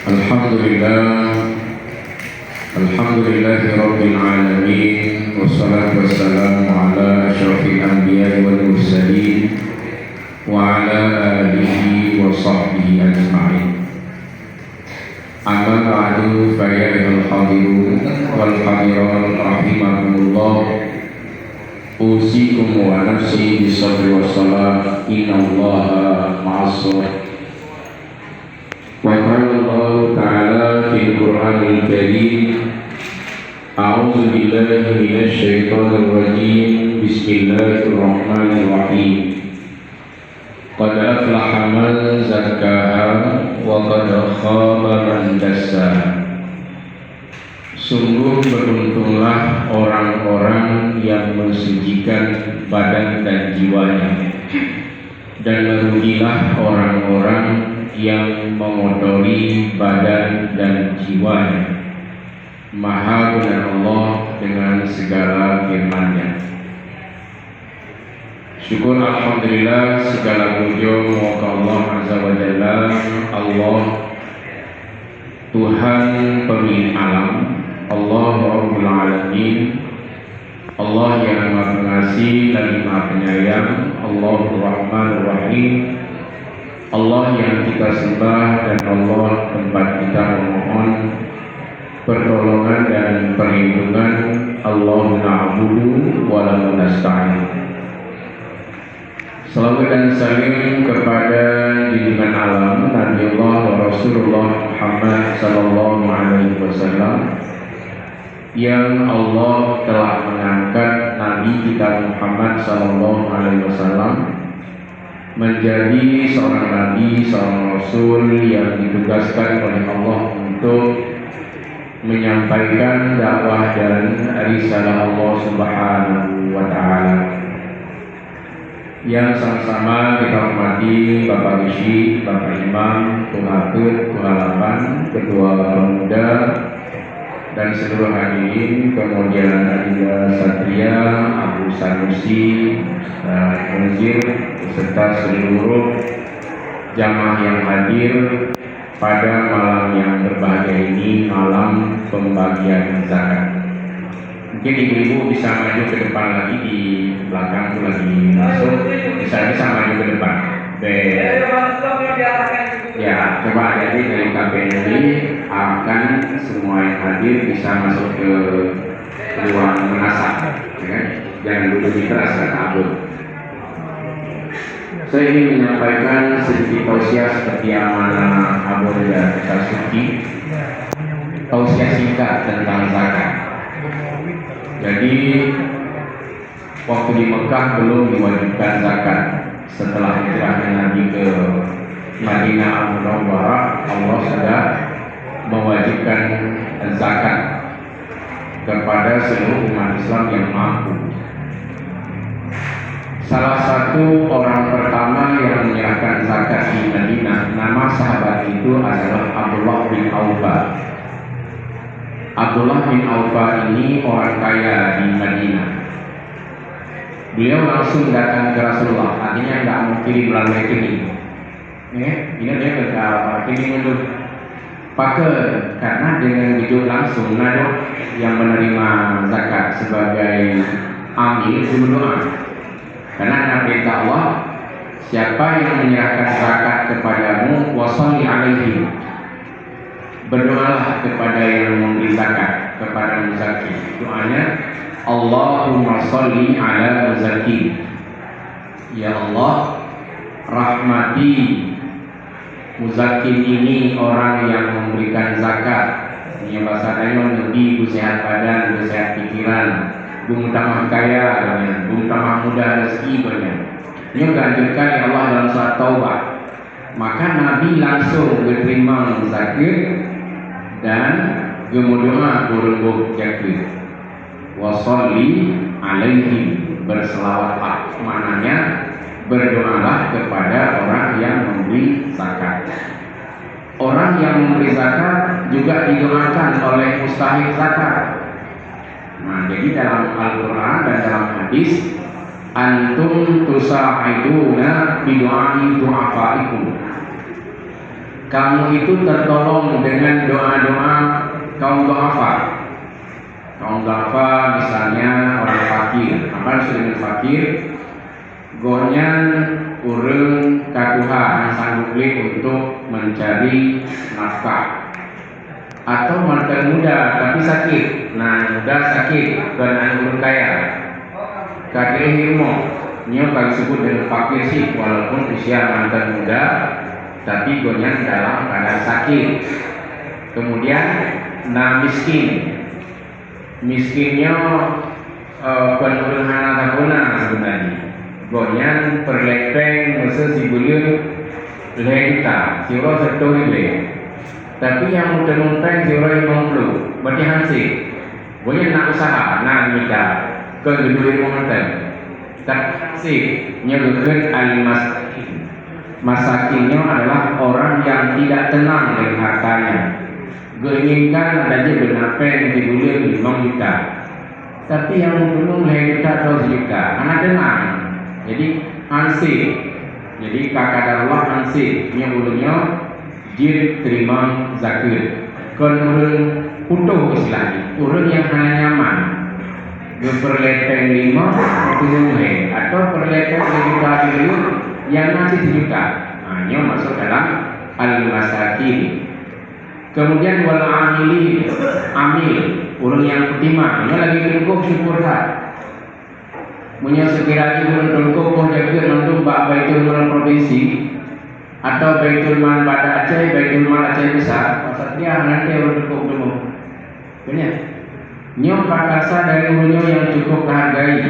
Alhamdulillah, Alhamdulillahi Rabbil Alamin, wassalatu wassalamu ala asyrafil anbiya'i wal mursalin wa ala alihi wa sahbihi ajma'in. Amma ba'du, fa ya ayyuhal hadirun wal hadirat rahimakumullah, usikum wa nafsi bis-sabri was-salah, innallaha ma'as-sabirin. Wa qala Allah ta'ala fil Qur'anil Karim, a'udzu billahi minasy syaithanir rajim, bismillahirrahmanirrahim. Qad aflaha man zakkaha wa qad khaba man dassaha. Sungguh beruntunglah orang-orang yang mensucikan badan dan jiwanya, dan merugilah orang-orang yang mengotori badan dan jiwanya. Maha benar Allah dengan segala firman-Nya. Syukur alhamdulillah, segala puji moga Allah azza wa jalla, Allah Tuhan pemilik alam, Allah Rabbul Alamin, Allah yang Maha Pengasih lagi Maha Penyayang, Allahur Rahmanur Rahim, Allah yang kita sembah dan Allah tempat kita memohon pertolongan dan perlindungan. Allahu na'budu wa la nasta'in. Salawat dan salam kepada junjungan alam Nabi Allah wa Rasulullah Muhammad sallallahu alaihi wasallam, yang Allah telah mengangkat Nabi kita Muhammad sallallahu alaihi wasallam menjadi seorang nabi, seorang rasul yang ditugaskan oleh Allah untuk menyampaikan dakwah dan risalah Allah Subhanahu wa taala. Yang sama-sama kita hormati Bapak Isi, Bapak Imam, Pengatur, Pengalaman, Ketua Pemuda, dan seluruh hadirin, kemudian Adila Satria, Abu Sanusi, Munzir, beserta seluruh jamaah yang hadir pada malam yang berbahagia ini, malam pembagian zakat. Mungkin ibu-ibu bisa maju ke depan lagi, di belakang itu lagi masuk, bisa maju ke depan. Ya, coba jadi dari KPNI akan semua yang hadir bisa masuk ke ruang menasah, ya. Jangan duduk di teras dan abut. Saya ingin menyampaikan sedikit tausiah seperti amanah Abu Ridha Tasuki, tausiah singkat tentang zakat. Jadi waktu di Mekah belum diwajibkan zakat. Setelah hijrahnya Nabi ke Madinah Munawwarah, Allah sudah mewajibkan zakat kepada seluruh umat Islam yang mampu. Salah satu orang pertama yang menyerahkan zakat di Madinah, nama sahabat itu adalah Abdullah bin Aufa. Abdullah bin Aufa ini orang kaya di Madinah. Beliau langsung datang ke Rasulullah, artinya nggak mau kirim melalui rekening. Ini dia ke rekening untuk pakai, karena dengan hidup langsung nado yang menerima zakat sebagai amil berdoa. Karena perintah Allah, siapa yang menyerahkan zakat kepadamu, washolli alaihi, berdoalah kepada yang memberi zakat, kepada muzaki. Doanya, Allahumma sholli ala muzaki. Ya Allah, rahmati muzakin ini, orang yang memberikan zakat. Ini bahasa Taiwan, lebih sehat badan, sehat pikiran, bung tamah kaya, bung tamah muda rezeki banyak. Ini dianjurkan ya Allah dalam surat Taubah. Maka Nabi langsung berterima zakir dan gemudoa burung zakir. Washolli alaihi, berselawatlah, maknanya berdoalah kepada orang yang memberi zakat. Orang yang memberi zakat juga didoakan oleh mustahik zakat. Nah, jadi dalam Al-Quran dan dalam hadis, antum tusa'iduna bidu'ai du'afaikum, kamu itu tertolong dengan doa-doa kaum du'afa. Kaum du'afa misalnya orang fakir. Apa maksud dengan fakir? Gonyan urang kakuha yang sanggup untuk mencari nafkah. Atau mantan muda tapi sakit. Nah, muda sakit dan urang kaya. Kakek ilmu, nyo kalau disebut dengan fakir sih, walaupun usia mantan muda, tapi gonyan dalam keadaan sakit. Kemudian, nah miskin, miskinnya penurun anak takuna sebenarnya. Gonyan perlepeng, masa si bulir lehita, siapa satu ini. Tapi yang muda-muda siapa yang mampu, berarti hansip. Gonyan nak usaha, nak minta. Kedua momentum tapi nyebutkan al-masakin. Masakinnya adalah orang yang tidak tenang dengan hartanya. Menginginkan adanya benapen dibulir 5 juta, tapi yang belum juta atau juta anak tenang. Jadi ansih. Jadi kakadarullah ansih nyebutnya jir terima zakat. Kemudian utuh istilahnya urun yang hanya nyaman berlepeng 5 itu atau berlepeng 1 juta dulu yang masih 1 juta. Hanya masuk dalam al-masakin. Kemudian wal amili, amil orang yang pertima, ini lagi tunggu syukur tak. Punya sekiranya orang tunggu kau jaga mandum baitul mal provinsi atau baitul mal pada Aceh, baitul mal Aceh besar. Maksudnya nanti orang tunggu dulu. Benar? Nyo prakasa dari ulunyo yang cukup dihargai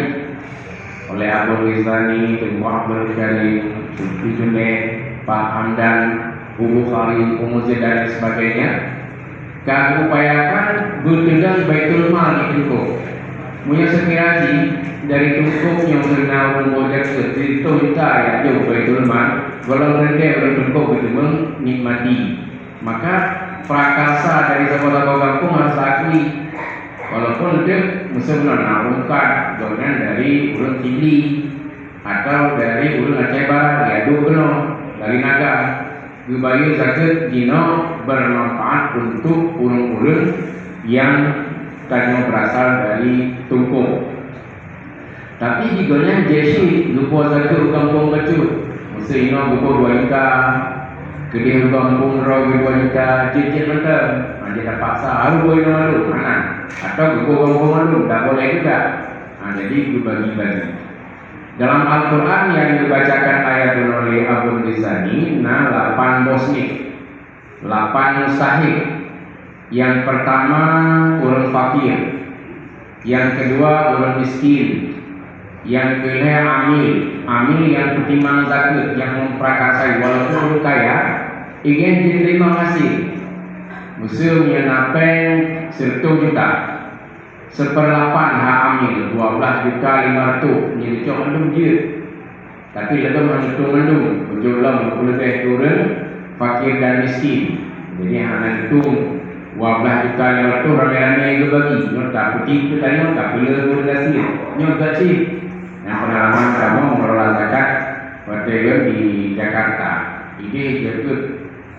oleh Abu Rizani, Tengku Ahmad Karim, Sulfi Junaid, Pak Hamdan, Ubu Khari, Umuzid dan sebagainya. Kau upayakan bertenggang baitul mal di Tengku. Punya sekiranya dari Tengku yang kenal membuat itu kita ya jauh baitul mal. Kalau mereka bertengku itu menikmati, maka prakasa dari sekolah kampung harus akui. Walaupun dia mesti menarungkan dengan dari ulun tinggi atau dari ulun Aceh Barat, ya dua dari naga, kebayu zakat dino bermanfaat untuk ulun-ulun yang tadinya berasal dari Tungku. Tapi jika jesi lupa satu kampung kecil, mesti ino buku 2 juta, kedih kampung raw 2 juta, cicit mentah. Dia terpaksa harus boleh malu mana atau buku malu tak boleh juga. Jadi dibagi-bagi. Dalam Al-Quran yang dibacakan ayat oleh Abu Rizani, 8 bosnik, 8 mustahik. Yang pertama orang fakir, yang kedua orang miskin, yang ketiga amil, amil yang pertimbangan zakat, yang memprakasai walaupun kaya, ingin diterima kasih. Musuh menapeng 1 juta, 1/8 hak amil 12 juta 500 jadi cok mendung je. Tapi lebih mendung mendung berjulang lebih turun fakir dan miskin. Jadi hanya itu 12 juta 500 ramai-ramai ke bagi. Nyota putih itu tadi nyota bila boleh kasih. Nyota sih. Yang pengalaman kamu mengelola zakat hotel di Jakarta. Ini cukup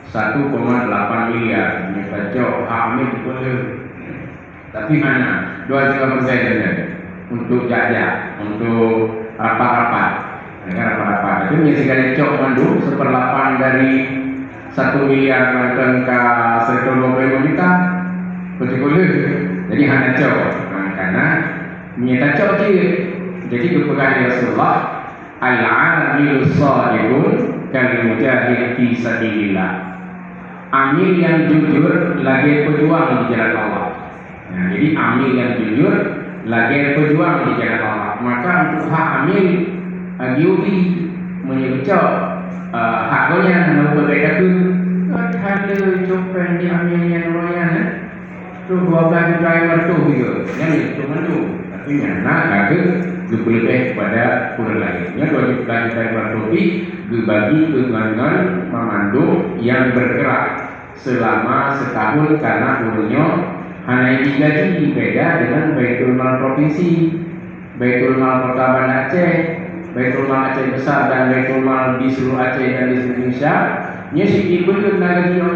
1,8 miliar nyata jauh hamil boleh, tapi hanya 2% saja untuk jajan, untuk rapat-rapat, rapat-rapat. Itu misalnya cok mandu 1/8 dari 1 miliar nonton ke 120 juta, betul. Jadi hanya cok, karena nyata cok dia. Jadi kepegang Rasulullah, al-amilus shadiqun kal mujahid fi sabilillah. Amil yang jujur lagi berjuang di jalan Allah. Nah, jadi amil yang jujur lagi berjuang di jalan Allah. Maka untuk hak amil diuji menyebut haknya nama berbeda tu. Ada copen di amil yang royan tu 12 juta yang tu juga. Yang itu mandu. Tapi nak kata lebih kepada kurang lainnya 2 juta yang tu dibagi dengan memandu yang bergerak selama setahun karena urunnya hanya digaji. Beda dengan Baitul Mal Provinsi, Baitul Mal Kota Banda Aceh, Baitul Mal Aceh Besar dan Baitul Mal di seluruh Aceh dan di seluruh Indonesia. Nya sikit belum nak dia.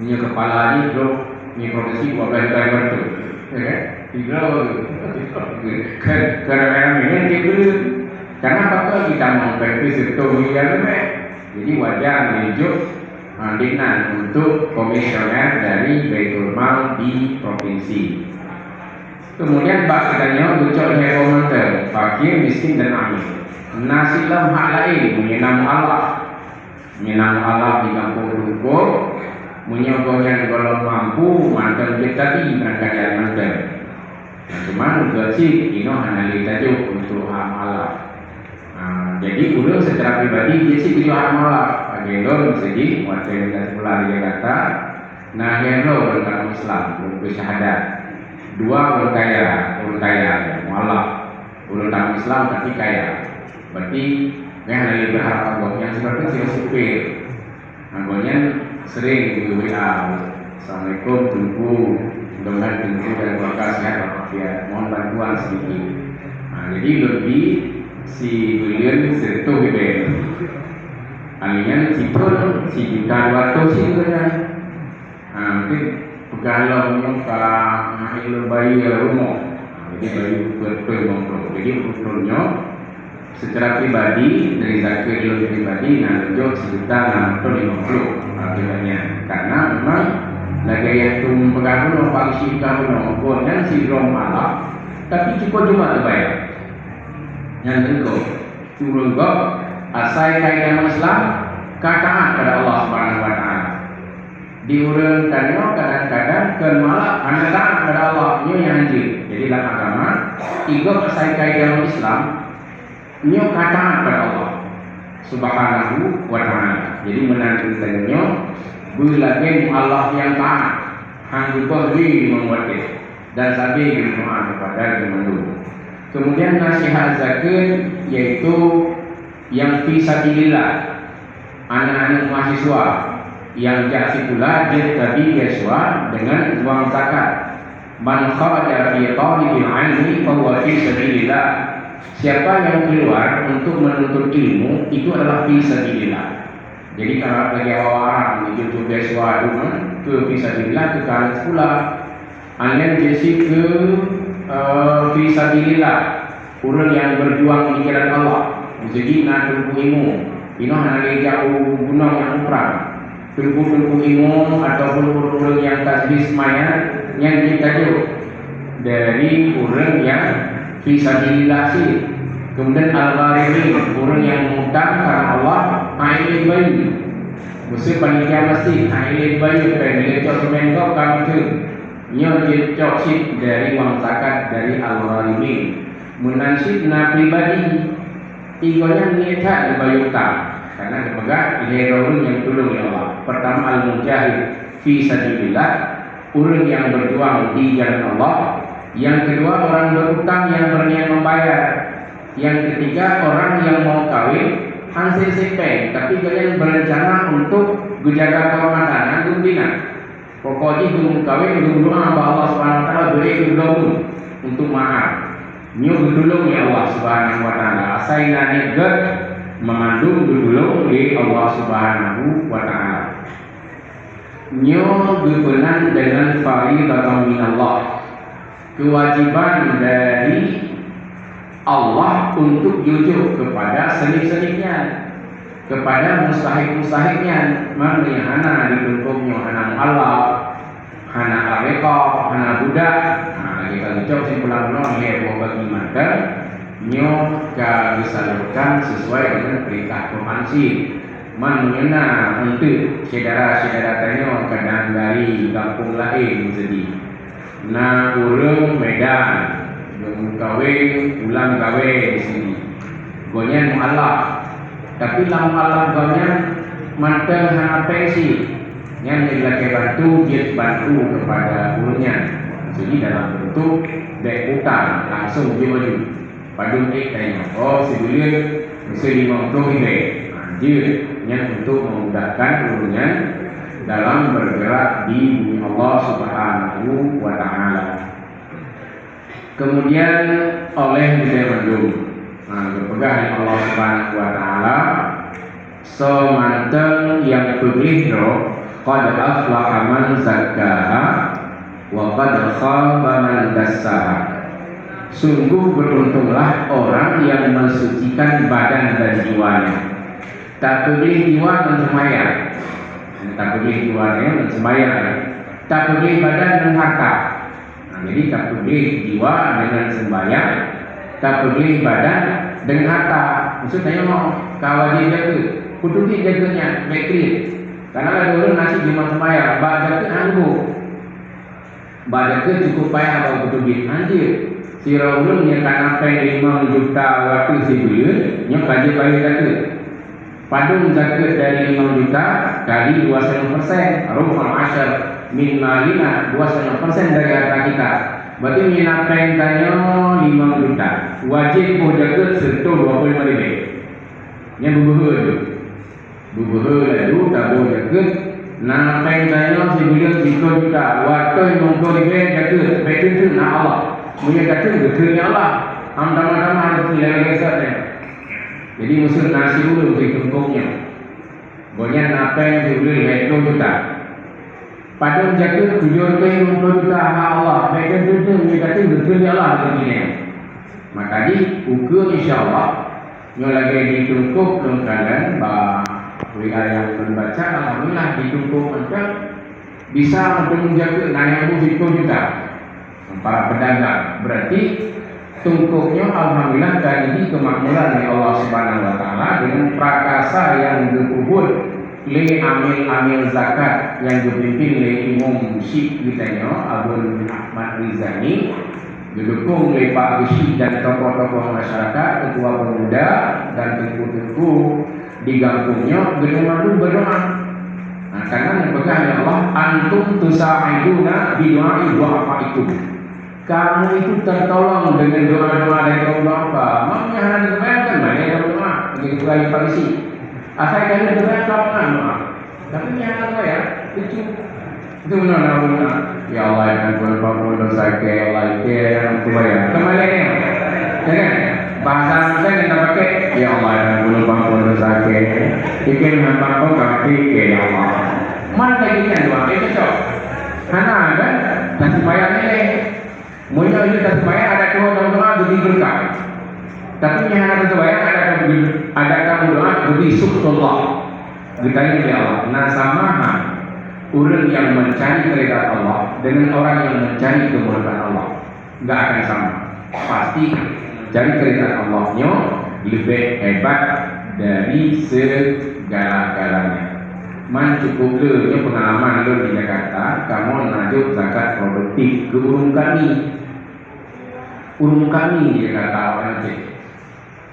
Nya kepala ni bro, ni profesi buat driver tu. Ya. Tidak kerana dia belum. Karena apa kita mau praktis itu yang jadi wajar menunjuk dinan untuk komisioner dari Baitul Mal di provinsi. Kemudian bab katanya ucap komentar fakir, miskin dan amin. Nasilam hak lain menyenang Allah di kampung Dukuh, menyokongkan kalau mampu mantan kita di berangkat yang mantan. Cuma untuk sih ini hanya tajuk untuk hak Allah. Jadi udah secara pribadi dia sih beliau hak Allah. Agendol segi waktu yang sebelah dia kata, nah agendol tentang Islam untuk syahadat. Dua orang kaya, mualaf. Orang Islam tapi kaya. Berarti yang lagi berharap agaknya seperti si supir. Agaknya sering di WA. Assalamualaikum, tunggu. Mudah-mudahan tunggu dan keluarga sehat walafiat. Mohon bantuan sedikit. Jadi lebih si William serta Beben. Alian si pun si juta 200 sih kan. Mungkin pegawai kalau nak bayi rumah. Jadi bayi betul mongkro. Jadi betulnya secara pribadi dari zakir pribadi nanjok sejuta 650 artinya karena memang lagi yang tu pegawai paling sih kalau pokoknya si rom Allah tapi cukup cuma terbayar. Yang kedua, turun asal kaidah Islam kataat pada Allah Subhanahu wa taala. Diurangkannya kadang-kadang ke malah hanya taat pada Allah yang hadir. Jadi dalam agama tiga asal kaidah Islam nyo kataat pada Allah Subhanahu wa taala. Jadi menantukannya bulagin Allah yang taat hang juga membuatnya dan sabi berdoa kepada Tuhan. Kemudian nasihat zakat yaitu yang fisabilillah, anak-anak mahasiswa yang jasi pula dia tadi biasa dengan uang zakat. Man kharaja fi talibil ilmi fa huwa fisabilillah. Siapa yang keluar untuk menuntut ilmu itu adalah fisabilillah. Jadi kalau bagi orang itu biasa ke fisabilillah ke kalangan pula anda jasi ke fisabilillah, orang yang berjuang di jalan Allah. Jadi nak tunggu ilmu, ini hanya jauh gunung yang perang. Tunggu ilmu ataupun orang yang tasbih mayat yang kita jauh dari orang yang fisabilillah sih. Kemudian al-gharibin, orang yang mengutang karena Allah, ailin bayi. Mesti panitia mesti ailin bayi, bila cok semen kau kamu tu. Nyo cok sip dari wang zakat dari al-gharibin. Menansib na pribadi tiganya niat dibayar utang karena kepegat ini orang yang tolong ya Allah. Pertama al-mujahid fi sabilillah, orang yang berjuang di jalan Allah. Yang kedua orang berutang yang berniat membayar. Yang ketiga orang yang mau kawin hasil sepeng tapi kalian berencana untuk menjaga kehormatan dan bina. Pokoknya belum kawin belum doa Allah Subhanahu wa taala beri dulu untuk mahar. Nyo dulu ya Allah Subhanahu wa taala. Asaina niat memandung dulu di Allah Subhanahu wa taala. Nyo berkenan dengan fariidatan minallah. Kewajiban dari Allah untuk jujur kepada senik-seniknya, kepada mustahik-mustahiknya. Mana yang hana dituntutnya hana Allah, hana areka, hana budak. Kita ucap simpulan-simpulan ya bagi mata nyo disalurkan sesuai dengan perintah Tuhan sih. Man mengena untuk saudara-saudara tanya kadang dari kampung lain jadi. Nah urung Medan kawin, ulang kawin di sini. Gonya mualaf. Tapi lam mualaf gonya mantan hana pensi. Yang dilaki bantu, dia bantu kepada gurunya. Jadi dalam bentuk dek utang langsung dia maju. Padung tanya, oh sebelum mesti 50 ini. Dia yang untuk memudahkan gurunya dalam bergerak di bumi Allah Subhanahu wa taala. Kemudian oleh dia mendung berpegang Allah Subhanahu wa taala so manten yang berbihro qad aflaha man zakkaha wa qad khaba man dassaha. Sungguh beruntunglah orang yang mensucikan badan dan jiwanya. Tak peduli jiwa dan semaya, tak peduli jiwanya dan semaya, tak peduli badan dan harta. Jadi tak peduli jiwa dengan sembahyang, tak peduli badan dengan harta. Maksudnya mau kawal dia jaga, kuduki jaganya, baik. Karena ada orang nasi cuma sembahyang, baca ke anggu, baca ke cukup payah bawa kuduki anjir. Sira ulun yang kan sampai 5 juta waktu sebulan, yang kaji bayar jaga. Padung zakat dari 5 juta kali 2,5%, rubul asyar min malina 2,5% dari harta kita. Berarti menyenapkan tanya 5 juta. Wajib pun zakat serta 25,000. Yang bubuh tu. Bubuh lalu tak boleh zakat. Nampai tanya sebulan 3 juta. Waktu 50,000 zakat. Betul tu nak Allah. Punya zakat betulnya Allah. Am-am harus dilewat. Jadi musuh nasi dulu di tumpuknya. Banyak apa yang dibeli metro juta. Pada jaga 70 juta Allah. Mereka itu mereka itu betul Allah begini. Maka di ukur insyaAllah yang lagi ditumpuk dalam keadaan WA yang membaca alhamdulillah ditumpuk macam bisa untuk menjaga naik 70 juta. Para pedagang berarti tumpuknya alhamdulillah kali ini kemakmuran dari Allah Subhanahu wa taala dengan prakasa yang dikubur oleh amil zakat yang dipimpin oleh Imam Syekh kitanya Abdul Ahmad Rizani, didukung oleh Pak Bisi dan tokoh-tokoh masyarakat, ketua pemuda dan tengku-tengku di kampungnya dengan berdoa. Nah, karena yang pegang ya Allah, antum tusa'iduna bidu'ai du'afaikum. Kamu itu tertolong dengan doa-doa dari Allah apa? Maknya hanya dibayangkan banyak doa begitu lagi polisi. Asal kalian doa kapan doa? Tapi yang apa ya? Itu benar-benar. Ya Allah yang berpapun dosa ke Allah ke yang kubayar. Kembali ni, jangan bahasa saya kita pakai. Ya Allah yang berpapun dosa ke. Ikan hamba kau kaki ke ya Allah. Mana kita doa? Itu cok. Karena ada dan bayar ni. Mula itu tak supaya ada doa beri berkah. Tapi yang ada supaya ada kamu doa beri syukurullah. Ditanya oleh Allah. Nah sama orang yang mencari keridhaan Allah dengan orang yang mencari kemurkaan Allah enggak akan sama. Pasti cari keridhaan Allahnya lebih hebat dari segala-galanya. Man cukup le pengalaman lo di Jakarta, kamu najuk zakat produktif ke urung kami dia kata orang cik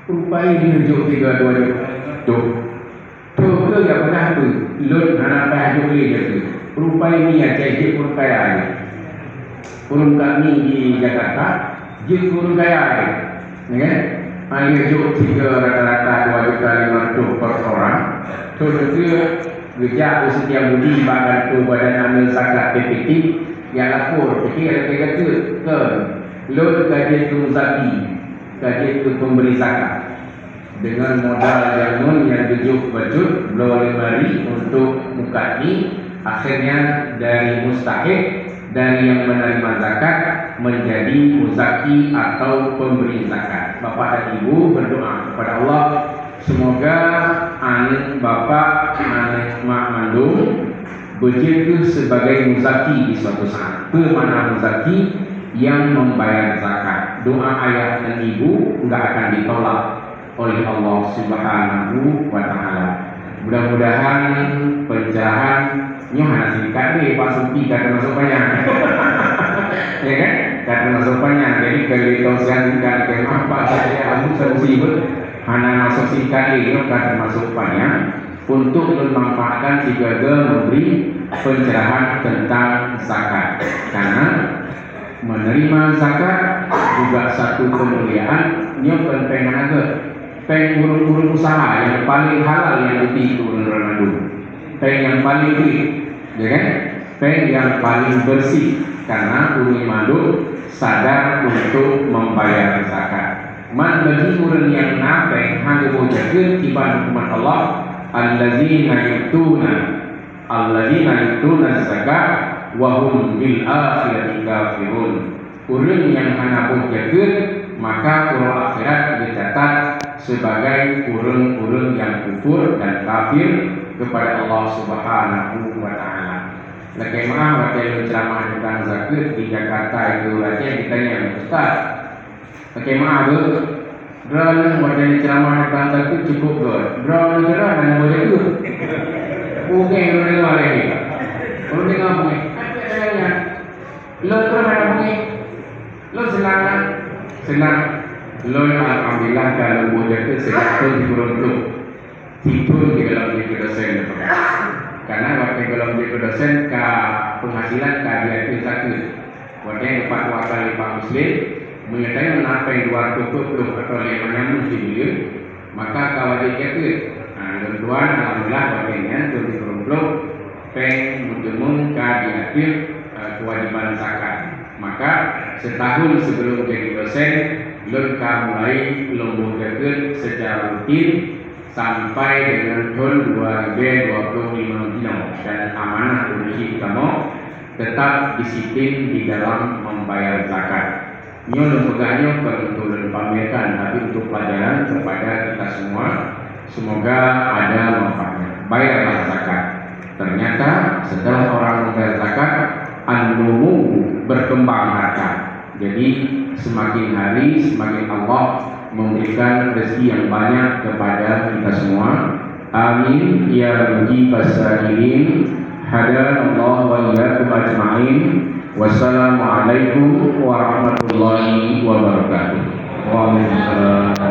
rupai dia juk 3-2 tu ke yang pernah tu lot harapan juk boleh je tu rupai ni yang cik urung kaya ni urung kami di Jakarta je urung kaya ni kan dia juk 3 rata-rata 2,500 per orang tu dia kerja setiap budi badan tu badan amil zakat PPT yang lapor fikir kata ke lot gaji tu zaki, gaji tu pemberi zakat dengan modal yang tujuh bajut boleh beri untuk muka ni akhirnya dari mustahik dari yang menerima zakat menjadi muzaki atau pemberi zakat. Bapak dan Ibu berdoa kepada Allah semoga anak bapak anak mak mandung berjaya sebagai muzaki di suatu saat. Bermana muzaki yang membayar zakat. Doa ayah dan ibu enggak akan ditolak oleh Allah Subhanahu wa taala. Mudah-mudahan pencerahan nyohana singkat deh Pak Supi kata masuk banyak. Ya kan? Kata masuk banyak. Jadi kalau kau singkat ke apa saja aku sibuk hana masuk singkat deh kata masuk banyak untuk memanfaatkan jika memberi pencerahan tentang zakat. Karena menerima zakat juga satu kemuliaan nyokan pengen urung-urung usaha yang paling halal yang putih itu Ramadan. Pengen yang paling baik, ya kan? Pengen yang paling bersih karena urung Ramadan sadar untuk membayar zakat. Man bagi orang yang nape hanya mau jaga tiban hukuman Allah allazina yutuna zakat wa hum bil akhirati kafirun. Urang yang hanabuh jakeun maka urang akhirat dicatat sebagai urang-urang yang kufur dan kafir kepada Allah Subhanahu wa taala. Lagi maaf waktu ceramah tentang zakat di Jakarta itu aja ditanya Ustaz. Lagi maaf Drone waktu ceramah tentang zakat cukup drone dan boleh itu. Bukan orang lagi. Orang dengar bukan. Apa adanya? Lo pernah bukan? Lo senang. Lo alhamdulillah kalau boleh itu sedang beruntung. Timbul di dalam diri dosen. Karena waktu dalam diri dosen ke penghasilan ke dia itu zakat. Waktu yang fatwa kali Pak Muslim menyatakan apa yang 220 atau 5 nyambung bilion, maka kalau dia zakat. Tuan alhamdulillah bagiannya 2020 peng mujemung ka diatur kewajiban zakat. Maka setahun sebelum jadi dosen lengkap mulai lombok zakat secara rutin sampai dengan tahun 2025 dan amanah urusi kamu tetap disiplin di dalam membayar zakat. Nyo lembaganya perlu pamerkan tapi untuk pelajaran kepada kita semua. Semoga ada manfaatnya. Bayarlah zakat. Ternyata setelah orang membayar zakat, an-numu berkembang harta. Jadi semakin hari semakin Allah memberikan rezeki yang banyak kepada kita semua. Amin ya mujibas sa'ilin. Hadanallahu wa iyyakum ajma'in. Wassalamualaikum warahmatullahi wabarakatuh. Waalaikumsalam.